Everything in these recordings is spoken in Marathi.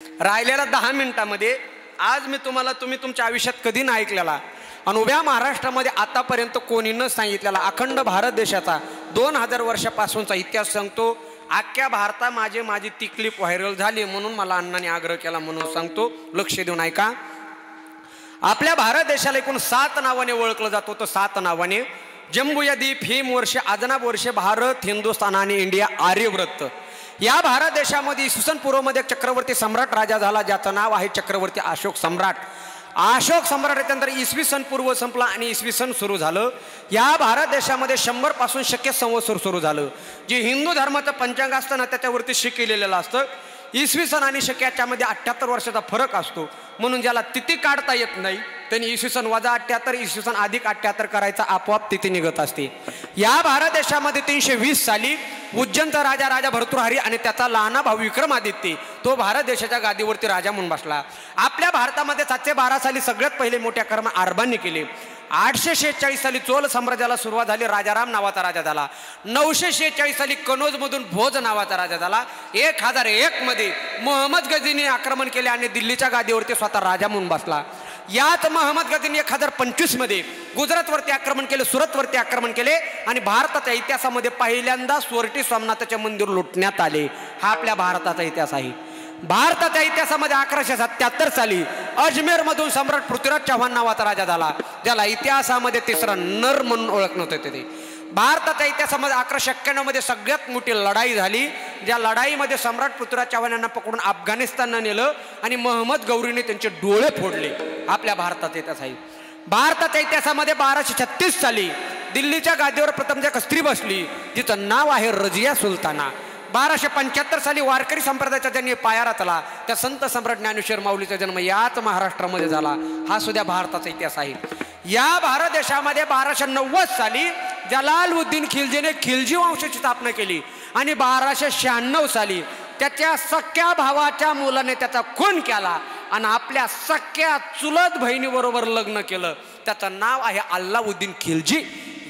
राहिलेल्या 10 मिनिटांमध्ये आज मी तुम्ही तुमच्या आयुष्यात कधी नाही ऐकलेला आणि उभ्या महाराष्ट्रामध्ये आतापर्यंत कोणी न सांगितलेला अखंड भारत देशाचा 2000 वर्षापासूनचा इतिहास सांगतो. अख्ख्या भारतात माझी ती क्लिप व्हायरल झाली म्हणून मला अण्णांनी आग्रह केला म्हणून सांगतो. लक्ष देऊन ऐका. आपल्या भारत देशाला एकूण 7 नावाने ओळखलं जात होतं. 7 नावाने: जम्बूया द्वीप, हिमवर्ष, आजनाब वर्ष, भारत, हिंदुस्थान आणि इंडिया, आर्यव्रत. या भारत देशामध्ये इसवी पूर्वमध्ये चक्रवर्ती सम्राट राजा झाला ज्याचं नाव आहे चक्रवर्ती अशोक सम्राट. अशोक सम्राट त्यानंतर इसवी सन पूर्व संपला आणि इसवी सन सुरू झालं. या भारत देशामध्ये 100 पासून शके संवत्सर सुरू झालं. जे हिंदू धर्माचं पंचांग असतं ना त्याच्यावरती शिक केलेलं असतं. इसवी सन आणि शके याच्यामध्ये 78 वर्षाचा फरक असतो म्हणून ज्याला तिथी काढता येत नाही त्यांनी इसवी सन वजा 78 इसवी सन अधिक 78 करायचा, आपोआप तिथी निघत असते. या भारत देशामध्ये 320 साली उज्जैनचा राजा भर्तृहरी आणि त्याचा लहाना भाऊ विक्रमादित्य तो भारत देशाच्या गादीवरती राजा म्हणून बसला. आपल्या भारतामध्ये 712 साली सगळ्यात पहिले मोठ्या कर्म अरबांनी केले. 846 साली चोल साम्राज्याला सुरुवात झाली, राजाराम नावाचा राजा झाला. 946 साली कनौजमधून भोज नावाचा राजा झाला. 1001 मध्ये मोहम्मद गझनीने आक्रमण केले आणि दिल्लीच्या गादीवरती स्वतः राजा म्हणून बसला. याच मोहम्मद गझनीने 1025 मध्ये गुजरातवरती आक्रमण केले, सुरतवरती आक्रमण केले आणि भारताच्या इतिहासामध्ये पहिल्यांदा सोरटी सोमनाथाचे मंदिर लुटण्यात आले. हा आपल्या भारताचा इतिहास आहे. भारताच्या इतिहासामध्ये 1177 साली अजमेर मधून सम्राट पृथ्वीराज चव्हाण नावाचा राजा झाला ज्याला इतिहासामध्ये तिसरा नर म्हणून ओळखण्यात येते. ते भारताच्या इतिहासामध्ये 1191 मध्ये सगळ्यात मोठी लढाई झाली. ज्या लढाईमध्ये सम्राट पृथ्वीराज चव्हाण यांना पकडून अफगाणिस्तानला नेलं आणि मोहम्मद गौरीने त्यांचे डोळे फोडले. आपल्या भारताचा इतिहास आहे. भारताच्या इतिहासामध्ये 1236 साली दिल्लीच्या गादीवर प्रथम ज्या स्त्री बसली जिचं नाव आहे रजिया सुलताना. 1275 साली वारकरी संप्रदायाचा ज्यांनी पाया रचला त्या संत सम्राट ज्ञानेश्वर माऊलीचा जन्म याच महाराष्ट्रामध्ये झाला. हा सुद्धा भारताचा इतिहास आहे. या भारत देशामध्ये 1290 साली जलालुद्दीन खिलजीने खिलजी वंशाची स्थापना केली आणि 1296 साली त्याच्या सख्या भावाच्या मुलाने त्याचा खून केला आणि आपल्या सख्या चुलत बहिणीबरोबर लग्न केलं. त्याचं नाव आहे अल्लाउद्दीन खिलजी.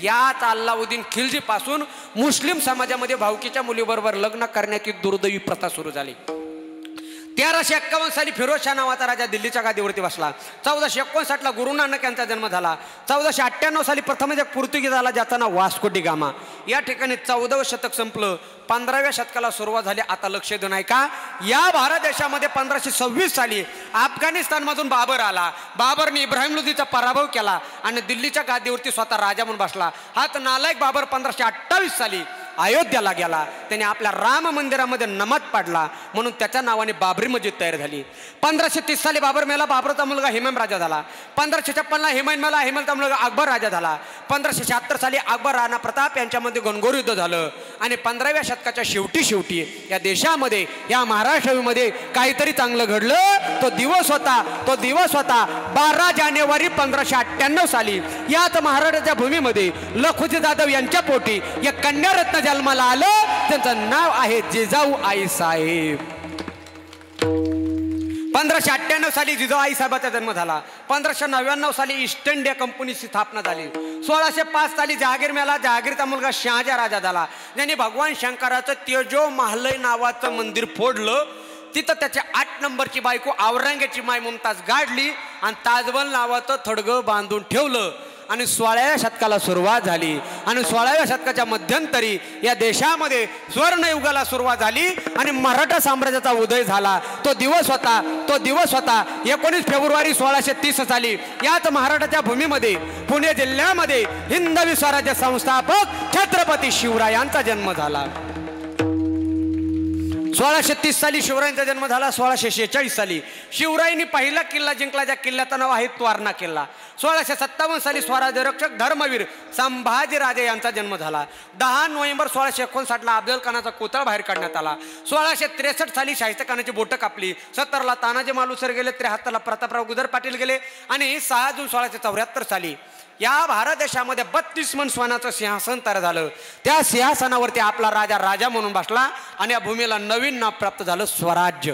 याच अल्लाउद्दीन खिलजी पासून मुस्लिम समाजामध्ये भावकीच्या मुलीबरोबर लग्न करण्याची दुर्दैवी प्रथा सुरू झाली. 1351 साली फिरोजशाह नावाचा राजा दिल्लीच्या गादीवरती बसला. 1459 ला गुरु नानक यांचा जन्म झाला. 1498 साली प्रथम एक पोर्तुगीज आला ज्याचं नाव वास्को डी गामा. या ठिकाणी 14वे शतक संपलं, 15व्या शतकाला सुरुवात झाली. आता लक्ष देऊन ऐका. या भारत देशामध्ये 1526 साली अफगाणिस्तानमधून बाबर आला. बाबरने इब्राहिम लोधीचा पराभव केला आणि दिल्लीच्या गादीवरती स्वतः राजा म्हणून बसला. हाच नालायक बाबर 1528 साली अयोध्याला गेला. त्याने आपल्या राम मंदिरामध्ये नमाज पाडला म्हणून त्याच्या नावाने बाबरी मस्जिद तयार झाली. 1530 साली बाबर मेला, बाबरचा मुलगा हिमायम राजा झाला. 1556 ला हिमायत मेला, हिमायतचा मुलगा अकबर राजा झाला. 1576 साली अकबर राणा प्रताप यांच्यामध्ये घनघोर युद्ध झालं आणि 15व्या शतकाच्या शेवटी या देशामध्ये या महाराष्ट्रामध्ये काहीतरी चांगलं घडलं. तो दिवस होता 12 जानेवारी 1598 साली याच महाराष्ट्राच्या भूमीमध्ये लखुजी जाधव यांच्या पोटी एक कन्यारत्न जन्माला आलं. त्यांचं नाव आहे जिजाऊ आई साहेब. 1598 साली जिजाऊ आई साहेबांचा जन्म झाला. 1599 साली ईस्ट इंडिया कंपनीची स्थापना झाली. 1605 साली जहागीर मेला. जहागीरचा मुलगा शहाजा राजा झाला ज्यांनी भगवान शंकराचं तेजो महालय नावाचं मंदिर फोडलं. तिथं त्याच्या 8 नंबरची बायको औरंगजेबाची माय मुमताज गाडली आणि ताजमहल नावाचं थडगं बांधून ठेवलं आणि 16व्या शतकाला सुरुवात झाली. आणि 16व्या शतकाच्या मध्यंतरी या देशामध्ये स्वर्णयुगाला सुरुवात झाली आणि मराठा साम्राज्याचा उदय झाला. तो दिवस होता 19 फेब्रुवारी 1630 साली याच महाराष्ट्राच्या भूमीमध्ये पुणे जिल्ह्यामध्ये हिंदवी स्वराज्य संस्थापक छत्रपती शिवरायांचा जन्म झाला. 1630 साली शिवरायांचा जन्म झाला. 1646 साली शिवरायांनी पहिला किल्ला जिंकला ज्या किल्ल्याचं नाव आहे त्वारणा किल्ला. 1657 साली स्वराज्य रक्षक धर्मवीर संभाजीराजे यांचा जन्म झाला. 10 नोव्हेंबर 1659 ला अफजल खानाचा कोतळ बाहेर काढण्यात आला. 1663 साली शाहिस्ता खानाची बोटं कापली. 70 ला तानाजी मालुसरे गेले. 73 ला प्रतापराव गुजर पाटील गेले आणि 6 जून 1674 साली या भारत देशामध्ये 32 मन सोन्याचं सिंहासन तयार झालं. त्या सिंहासनावरती आपला राजा म्हणून बसला आणि या भूमीला नवीन नाव प्राप्त झालं स्वराज्य.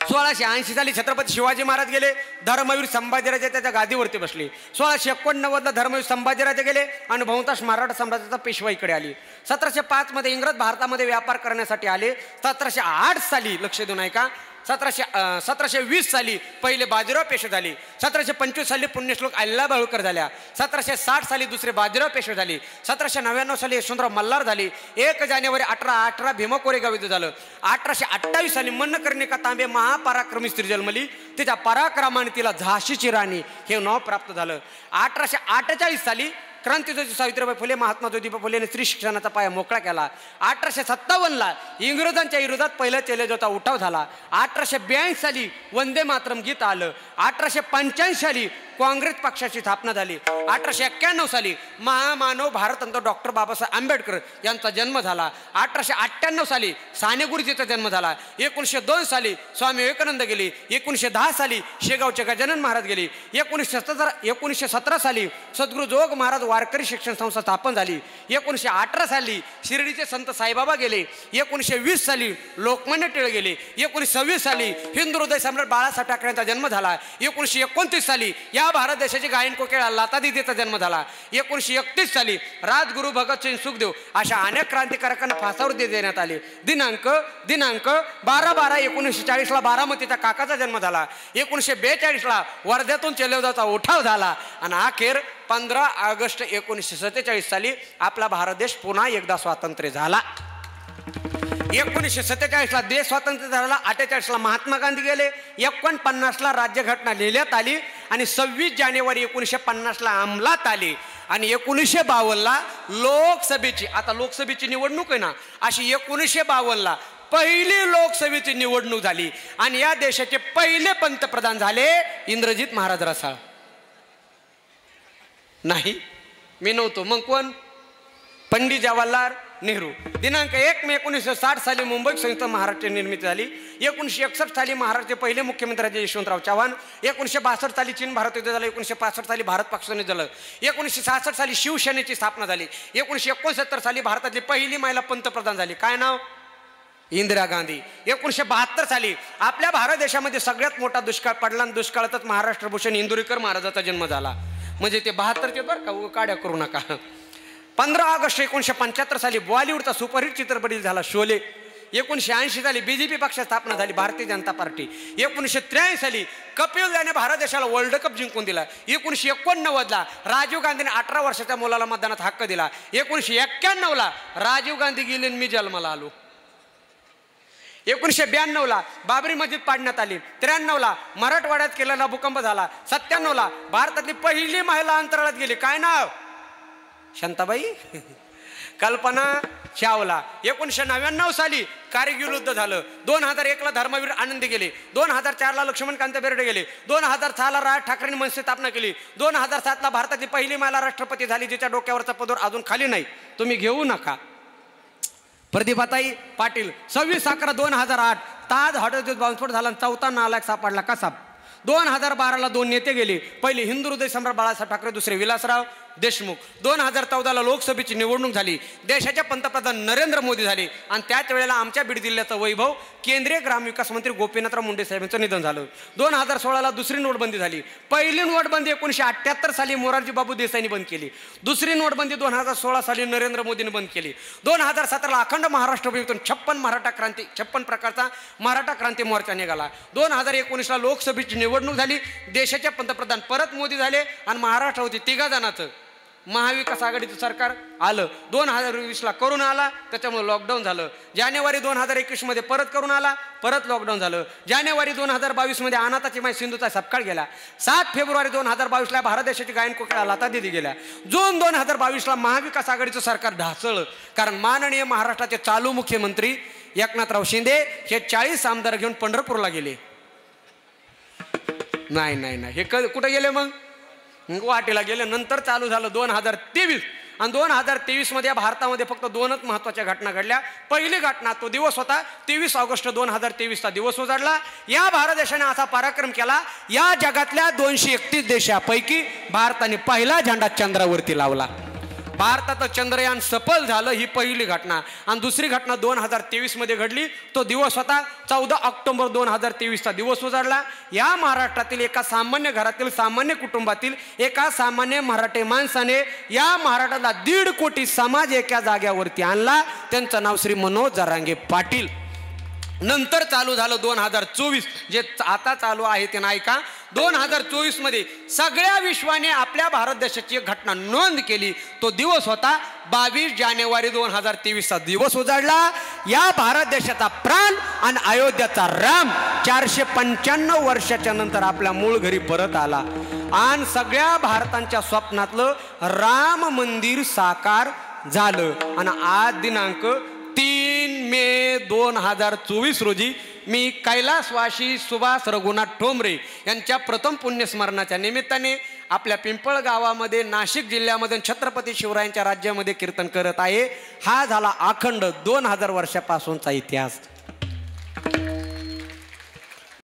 1680 साली छत्रपती शिवाजी महाराज गेले. धर्मवीर संभाजीराजे त्याच्या गादीवरती बसले. 1689 ला धर्मवीर संभाजीराजे गेले आणि बहुतांश मराठा साम्राज्याचा पेशवाईकडे आली. 1705 मध्ये इंग्रज भारतामध्ये व्यापार करण्यासाठी आले. 1708 साली लक्ष देऊन ऐका 1720 साली पहिले बाजीराव पेशवे झाले, 1725 साली पुण्यश्लोक अहिल्या बाळकर झाल्या, 1760 साली दुसरे बाजीराव पेशवे झाले, 1799 साली यशवंतराव मल्हार झाले, 1 जानेवारी 1818 भीमा कोरेगाव इथं झालं, 1828 साली मनकर्णिका तांबे महापराक्रमी स्त्री जन्मली, तिच्या पराक्रमाने तिला झाशीची राणी हे नाव प्राप्त झालं. 1848 साली क्रांतीज्योती सावित्रीबाई फुले महात्मा ज्योतिबा फुलेने स्त्री शिक्षणाचा पाया मोकळा केला. 1857ला इंग्रजांच्या विरोधात पहिला चलेजाचा उठाव झाला. 1882 साली वंदे मातरम गीत आलं. 1885 साली काँग्रेस पक्षाची स्थापना झाली. 1891 साली महामानव भारतरत्न डॉक्टर बाबासाहेब आंबेडकर यांचा जन्म झाला. 1898 साली साने गुरुजीचा जन्म झाला. 1902 साली स्वामी विवेकानंद गेले. 1910 साली शेगावचे गजानन महाराज गेले. 1917 साली सद्गुरू जोग महाराज वारकरी शिक्षण संस्था स्थापन झाली. 1918 साली शिर्डीचे संत साईबाबा गेले. 1920 साली लोकमान्य टिळक गेले. 1926 साली हिंदू हृदय सम्राट बाळासाहेब ठाकरेंचा जन्म झाला. 1929 साली या भारत देशाची गायन कोकिळा लता दीदीचा जन्म झाला. 1931 साली राजगुरू भगतसिंग सुखदेव अशा अनेक क्रांतिकारकांना फासावर देण्यात आले. दिनांक 12/12/1940 ला बारामतीच्या काकाचा जन्म झाला. 1942 ला वर्ध्यातून चलेजाचा उठाव झाला आणि अखेर 15 ऑगस्ट 1947 साली आपला भारत देश पुन्हा एकदा स्वातंत्र्य झाला. 1947 ला देश स्वातंत्र्य झाला. 48 ला महात्मा गांधी गेले. 49 ला राज्यघटना लिहिण्यात आली आणि 26 जानेवारी 1950 ला अंमलात आली आणि 1952 ला लोकसभेची, आता लोकसभेची निवडणूक आहे ना, अशी 1952 ला पहिली लोकसभेची निवडणूक झाली आणि या देशाचे पहिले पंतप्रधान झाले इंद्रजित महाराज रसाळ. नाही मी नव्हतो, मग कोण? पंडित जवाहरलाल नेहरू. दिनांक 1 मे 1960 साली मुंबईत संयुक्त महाराष्ट्र निर्मिती झाली. 1961 साली महाराष्ट्राचे पहिले मुख्यमंत्री यशवंतराव चव्हाण. 1962 साली चीन भारत युद्ध झालं. 1965 साली भारत पाकिस्तान झालं. 1966 साली शिवसेनेची स्थापना झाली. 1969 साली भारतातली पहिली महिला पंतप्रधान झाली. काय नाव? इंदिरा गांधी. 1972 साली आपल्या भारत देशामध्ये सगळ्यात मोठा दुष्काळ पडला आणि दुष्काळातच महाराष्ट्र भूषण इंदुरीकर महाराजाचा जन्म झाला. म्हणजे ते 72चे बरं का, काड्या करू नका. 15 ऑगस्ट 1975 साली बॉलिवूडचा सुपरहिट चित्रपट झाला शोले. 1980 साली बीजेपी पक्षाची स्थापना झाली, भारतीय जनता पार्टी. 1983 साली कपिल देवने भारत देशाला वर्ल्ड कप जिंकून दिला. 1989 ला राजीव गांधीने 18 वर्षाच्या मुलाला मतदानात हक्क दिला. 1991 ला राजीव गांधी गेले मी जन्माला आलो. 1992 ला बाबरी मस्जिद पाडण्यात आली. 93 ला मराठवाड्यात केलेला भूकंप झाला. 97 ला भारतातली पहिली महिला अंतराळात गेली. काय नाव? शांताबाई कल्पना चावला. 1999 साली कारगिल युद्ध झालं. 2001 ला धर्मवीर आनंदी गेले. 2004 ला लक्ष्मणकांत बेर्डे गेले. 2006 ला राज ठाकरेंनी मनसे स्थापना केली. 2007 ला भारताची पहिली महिला राष्ट्रपती झाली, जिच्या डोक्यावरचा पदर अजून खाली नाही, तुम्ही घेऊ नका. प्रदीपाताई पाटील. 26/11/2008 ताज हॉटेल बॉम्बस्फोट झाला. 4था नालायक सापडला. कसा? 2012 ला 2 नेते गेले. पहिले हिंदू हृदय सम्राट बाळासाहेब ठाकरे, दुसरे विलासराव देशमुख. 2014 ला लोकसभेची निवडणूक झाली. देशाचे पंतप्रधान नरेंद्र मोदी झाले आणि त्याच वेळेला आमच्या बीड जिल्ह्याचं वैभव केंद्रीय ग्रामविकास मंत्री गोपीनाथराव मुंडे साहेबांचं निधन झालं. 2016 ला दुसरी नोटबंदी झाली. पहिली नोटबंदी 1978 साली मोरारजी बाबू देसाईंनी बंद केली. दुसरी नोटबंदी 2016 साली नरेंद्र मोदींनी बंद केली. 2017 ला अखंड महाराष्ट्र भूमीतून 56 प्रकारचा मराठा क्रांती मोर्चा निघाला. 2019 ला लोकसभेची निवडणूक झाली. देशाचे पंतप्रधान परत मोदी झाले आणि महाराष्ट्र होती 3 जणांचं. महाविकास आघाडीचं सरकार आलं. 2020 ला करोना आला, त्याच्यामुळे लॉकडाऊन झालं. जानेवारी 2021 मध्ये परत करोना आला, परत लॉकडाऊन झालं. जानेवारी 2022 मध्ये अनाथाची माई सिंधूचा सपकाळ गेला. 7 फेब्रुवारी 2022 ला भारत देशाची गायन कोकिळा लता दीदी गेल्या. जून 2022 ला महाविकास आघाडीचं सरकार ढासळलं, कारण माननीय महाराष्ट्राचे चालू मुख्यमंत्री एकनाथराव शिंदे हे 40 आमदार घेऊन पंढरपूरला गेले. नाही हे कुठे गेले? मग गुवाहाटीला गेले. नंतर चालू झालं 2023 आणि 2023 मध्ये भारतामध्ये फक्त 2च महत्वाच्या घटना घडल्या. पहिली घटना तो दिवस होता 23 ऑगस्ट 2023 चा दिवस उजाडला. या भारत देशाने असा पराक्रम केला, या जगातल्या 231 देशापैकी भारताने पहिला झेंडा चंद्रावरती लावला. भारताचं चंद्रयान सफल झालं, ही पहिली घटना. आणि दुसरी घटना 2023 मध्ये घडली. तो दिवस होता 14 ऑक्टोबर 2023 चा दिवस उजाडला. या महाराष्ट्रातील एका सामान्य घरातील सामान्य कुटुंबातील एका सामान्य मराठी माणसाने या महाराष्ट्राला 1.5 कोटी समाज एका जाग्यावरती आणला. त्यांचं नाव श्री मनोज जरांगे पाटील. नंतर चालू झालं 2024, जे आता चालू आहे ते नाही का. 2024 मध्ये सगळ्या विश्वाने आपल्या भारत देशाची एक घटना नोंद केली. तो दिवस होता 22 जानेवारी 2023चा दिवस उजाडला. या भारत देशाचा प्राण आणि अयोध्याचा राम 495 वर्षाच्या नंतर आपल्या मूळ घरी परत आला आणि सगळ्या भारतांच्या स्वप्नातलं राम मंदिर साकार झालं. आणि आज दिनांक 3 मे 2024 रोजी मी कैलासवासी सुभाष रघुनाथ ठोंबरे यांच्या प्रथम पुण्यस्मरणाच्या निमित्ताने आपल्या पिंपळ गावामध्ये नाशिक जिल्ह्यामध्ये छत्रपती शिवरायांच्या राज्यामध्ये कीर्तन करत आहे. हा झाला अखंड 2000 वर्षापासूनचा इतिहास.